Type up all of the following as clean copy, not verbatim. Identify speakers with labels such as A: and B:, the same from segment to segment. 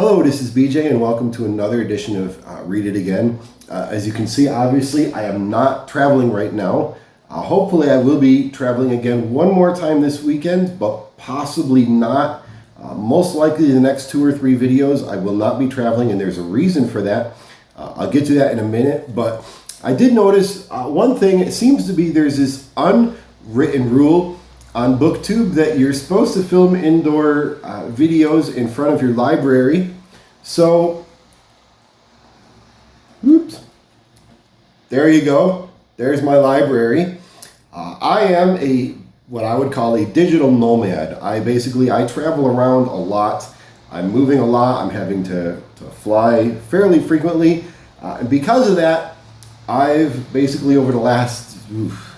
A: Hello, this is BJ and welcome to another edition of Read It Again. As you can see, obviously, I am not traveling right now. Hopefully, I will be traveling again one more time this weekend, but possibly not. Most likely the next 2 or 3 videos, I will not be traveling, and there's a reason for that. I'll get to that in a minute, but I did notice one thing. It seems to be there's this unwritten rule on BookTube that you're supposed to film indoor videos in front of your library. So, oops, there you go. There's my library. I am what I would call a digital nomad. I travel around a lot. I'm moving a lot. I'm having to fly fairly frequently. And because of that, I've basically over the last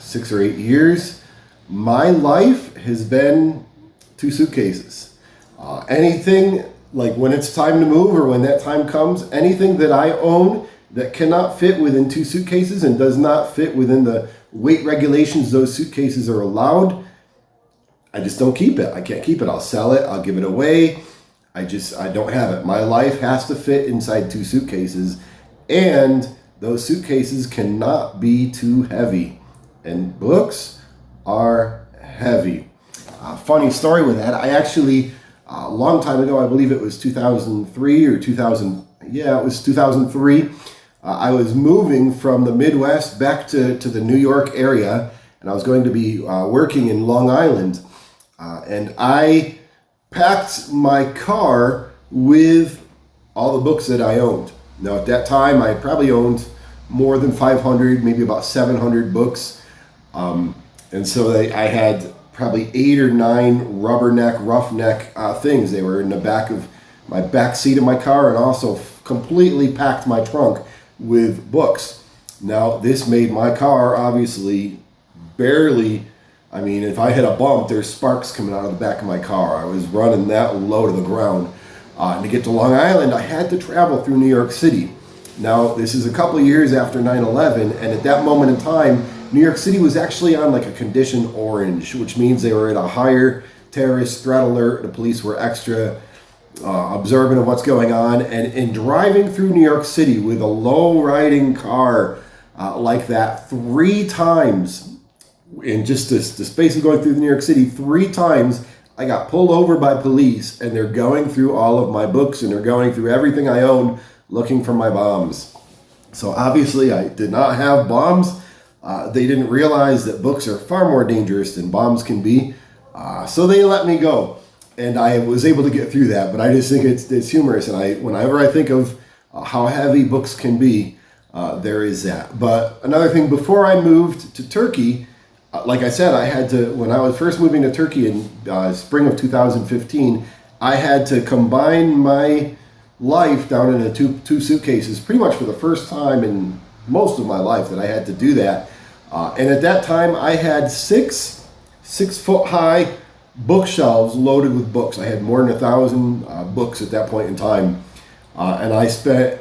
A: 6 or 8 years, my life has been 2 suitcases. Anything, like when it's time to move or when that time comes, anything that I own that cannot fit within 2 suitcases and does not fit within the weight regulations those suitcases are allowed, I just don't keep it. I can't keep it. I'll sell it. I'll give it away. I don't have it. My life has to fit inside 2 suitcases, and those suitcases cannot be too heavy. And books are heavy. Funny story with that. I actually, a long time ago, I believe it was 2003 or 2000. Yeah, it was 2003. I was moving from the Midwest back to the New York area, and I was going to be working in Long Island. And I packed my car with all the books that I owned. Now, at that time, I probably owned more than 500, maybe about 700 books. And so I had probably 8 or 9 roughneck things. They were in the back of my back seat of my car, and also completely packed my trunk with books. Now, this made my car obviously barely, if I hit a bump, there's sparks coming out of the back of my car. I was running that low to the ground. And to get to Long Island, I had to travel through New York City. Now, this is a couple of years after 9/11, and at that moment in time, New York City was actually on like a condition orange, which means they were at a higher terrorist threat alert. The police were extra observant of what's going on. And in driving through New York City with a low-riding car like that 3 times, in just the space of going through New York City, 3 times, I got pulled over by police, and they're going through all of my books, and they're going through everything I own, looking for my bombs. So obviously I did not have bombs. They didn't realize that books are far more dangerous than bombs can be. So they let me go. And I was able to get through that. But I just think it's humorous. And whenever I think of how heavy books can be, there is that. But another thing, before I moved to Turkey, like I said, I had to, when I was first moving to Turkey in spring of 2015, I had to combine my life down into two suitcases pretty much for the first time in most of my life that I had to do that. And at that time, I had 6-foot high bookshelves loaded with books. I had more than 1,000 books at that point in time. And I spent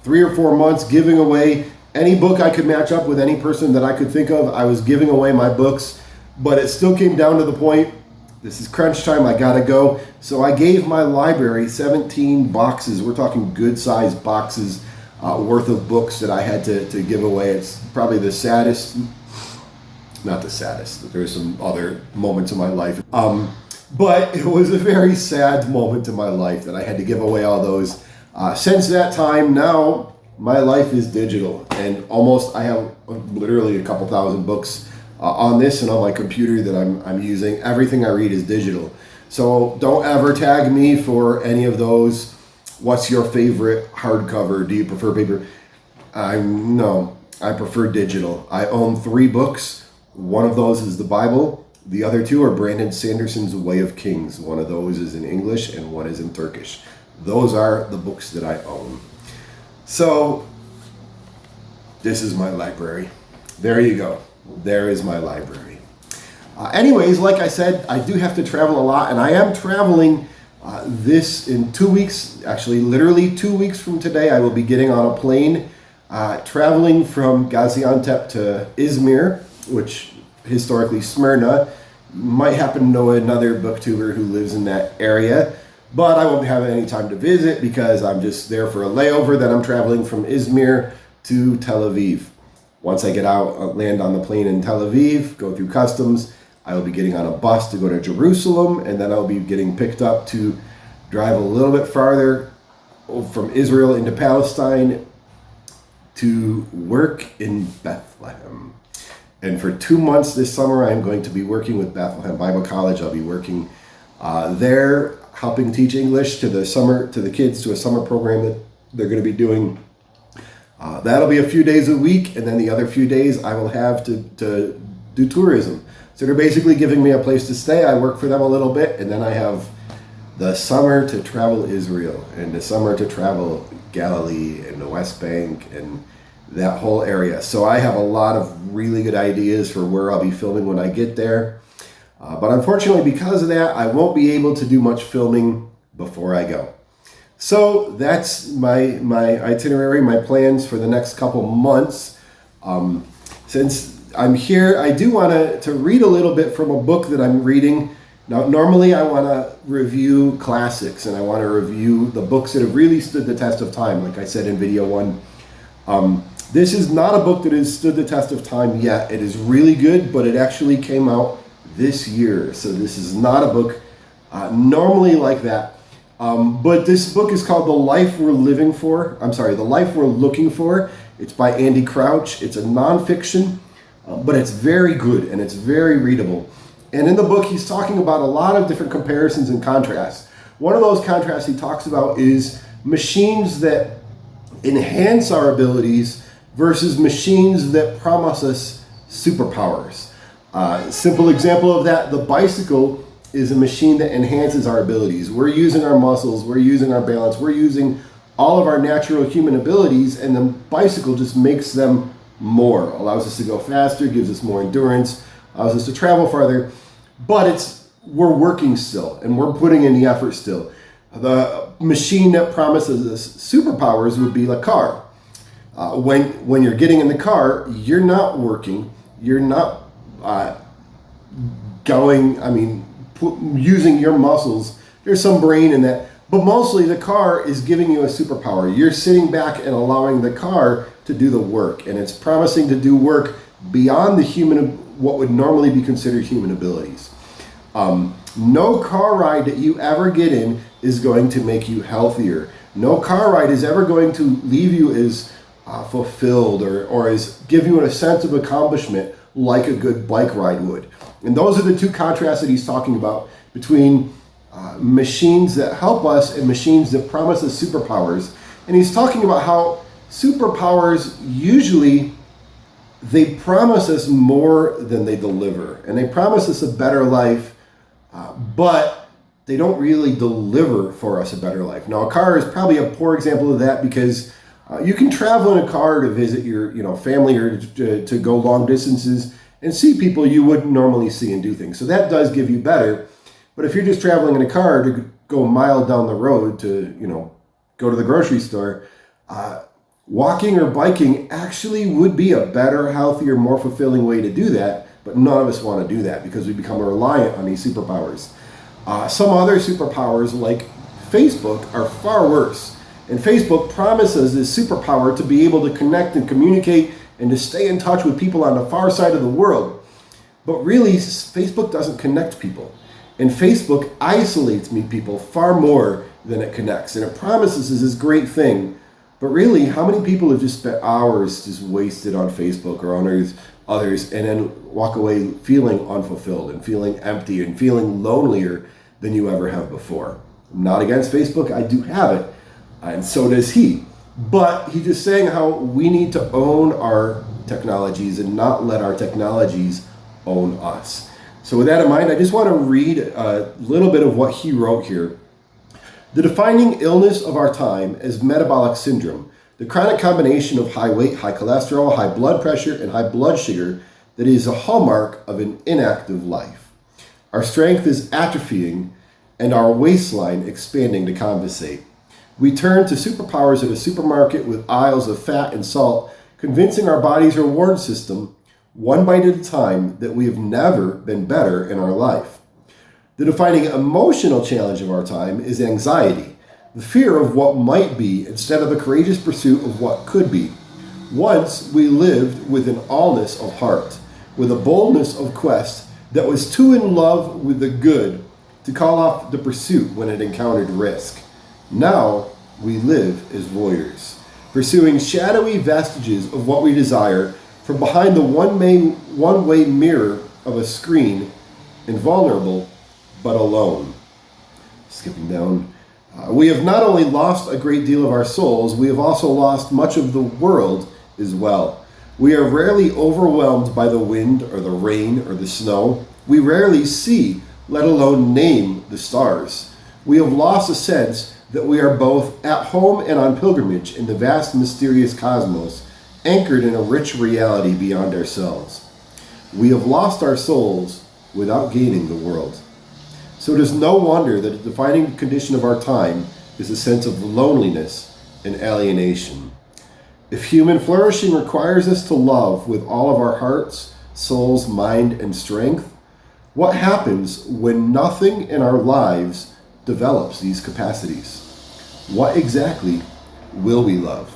A: 3 or 4 months giving away any book I could match up with any person that I could think of. I was giving away my books, but it still came down to the point, this is crunch time, I gotta go. So I gave my library 17 boxes, we're talking good sized boxes worth of books that I had to give away. It's probably the saddest, not the saddest, there's some other moments in my life. But it was a very sad moment in my life that I had to give away all those. Since that time, now my life is digital, and I have literally a couple thousand books on this and on my computer that I'm using. Everything I read is digital. So don't ever tag me for any of those. What's your favorite hardcover? Do you prefer paper? No, I prefer digital. I own 3 books. One of those is the Bible. The other 2 are Brandon Sanderson's Way of Kings. One of those is in English and one is in Turkish. Those are the books that I own. So this is my library. There you go. There is my library. Anyways, like I said, I do have to travel a lot, and I am traveling this in 2 weeks. Actually, literally 2 weeks from today, I will be getting on a plane traveling from Gaziantep to Izmir, which historically Smyrna. You might happen to know another booktuber who lives in that area. But I won't have any time to visit because I'm just there for a layover. Then I'm traveling from Izmir to Tel Aviv. Once I get out, land on the plane in Tel Aviv, go through customs, I will be getting on a bus to go to Jerusalem, and then I'll be getting picked up to drive a little bit farther from Israel into Palestine to work in Bethlehem. And for 2 months this summer, I'm going to be working with Bethlehem Bible College. I'll be working there, helping teach English to the kids, to a summer program that they're going to be doing. That'll be a few days a week, and then the other few days I will have to do tourism. So they're basically giving me a place to stay. I work for them a little bit, and then I have the summer to travel Israel, and the summer to travel Galilee and the West Bank and that whole area. So I have a lot of really good ideas for where I'll be filming when I get there. But unfortunately, because of that, I won't be able to do much filming before I go. So that's my itinerary, my plans for the next couple months. Since I'm here, I do want to read a little bit from a book that I'm reading. Now, normally I want to review classics, and I want to review the books that have really stood the test of time, like I said in video one. This is not a book that has stood the test of time yet. It is really good, but it actually came out this year. So this is not a book normally like that. But this book is called The Life We're Looking For. It's by Andy Crouch. It's a nonfiction, but it's very good and it's very readable. And in the book, he's talking about a lot of different comparisons and contrasts. One of those contrasts he talks about is machines that enhance our abilities versus machines that promise us superpowers. Simple example of that, the bicycle is a machine that enhances our abilities. We're using our muscles, we're using our balance, we're using all of our natural human abilities, and the bicycle just makes them more, allows us to go faster, gives us more endurance, allows us to travel farther, but we're working still, and we're putting in the effort still. The machine that promises us superpowers would be a car. When you're getting in the car, you're not working, you're not using your muscles. There's some brain in that, but mostly the car is giving you a superpower. You're sitting back and allowing the car to do the work, and it's promising to do work beyond what would normally be considered human abilities. No car ride that you ever get in is going to make you healthier. No car ride is ever going to leave you as fulfilled or as give you a sense of accomplishment like a good bike ride would. And those are the two contrasts that he's talking about between machines that help us and machines that promise us superpowers. And he's talking about how superpowers usually they promise us more than they deliver. And they promise us a better life, but they don't really deliver for us a better life. Now, a car is probably a poor example of that because you can travel in a car to visit your family or to go long distances and see people you wouldn't normally see and do things. So that does give you better. But if you're just traveling in a car to go a mile down the road to, go to the grocery store, walking or biking actually would be a better, healthier, more fulfilling way to do that. But none of us want to do that because we become reliant on these superpowers. Some other superpowers like Facebook are far worse. And Facebook promises this superpower to be able to connect and communicate and to stay in touch with people on the far side of the world. But really, Facebook doesn't connect people. And Facebook isolates people far more than it connects. And it promises this great thing. But really, how many people have just spent hours just wasted on Facebook or on others and then walk away feeling unfulfilled and feeling empty and feeling lonelier than you ever have before? I'm not against Facebook. I do have it. And so does he. But he's just saying how we need to own our technologies and not let our technologies own us. So with that in mind, I just want to read a little bit of what he wrote here. The defining illness of our time is metabolic syndrome, the chronic combination of high weight, high cholesterol, high blood pressure, and high blood sugar that is a hallmark of an inactive life. Our strength is atrophying and our waistline expanding to compensate. We turn to superpowers at a supermarket with aisles of fat and salt, convincing our body's reward system, one bite at a time, that we have never been better in our life. The defining emotional challenge of our time is anxiety, the fear of what might be instead of the courageous pursuit of what could be. Once we lived with an allness of heart, with a boldness of quest that was too in love with the good to call off the pursuit when it encountered risk. Now we live as voyeurs, pursuing shadowy vestiges of what we desire from behind the one-way mirror of a screen, invulnerable but alone. Skipping down. We have not only lost a great deal of our souls, we have also lost much of the world as well. We are rarely overwhelmed by the wind or the rain or the snow. We rarely see, let alone name, the stars. We have lost a sense that we are both at home and on pilgrimage in the vast mysterious cosmos, anchored in a rich reality beyond ourselves. We have lost our souls without gaining the world. So it is no wonder that the defining condition of our time is a sense of loneliness and alienation. If human flourishing requires us to love with all of our hearts, souls, mind, and strength, what happens when nothing in our lives develops these capacities? What exactly will we love?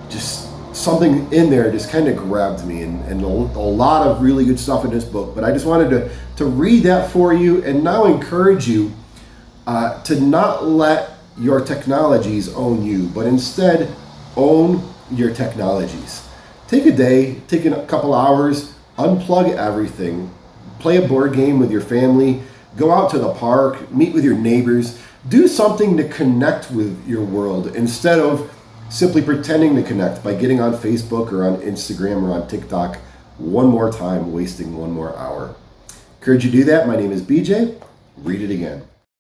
A: Just something in there just kind of grabbed me, and a lot of really good stuff in this book. But I just wanted to read that for you and now encourage you to not let your technologies own you, but instead own your technologies. Take a day, take a couple hours, unplug everything, play a board game with your family, go out to the park, meet with your neighbors, do something to connect with your world instead of simply pretending to connect by getting on Facebook or on Instagram or on TikTok one more time, wasting one more hour. Encourage you to do that. My name is BJ. Read it again.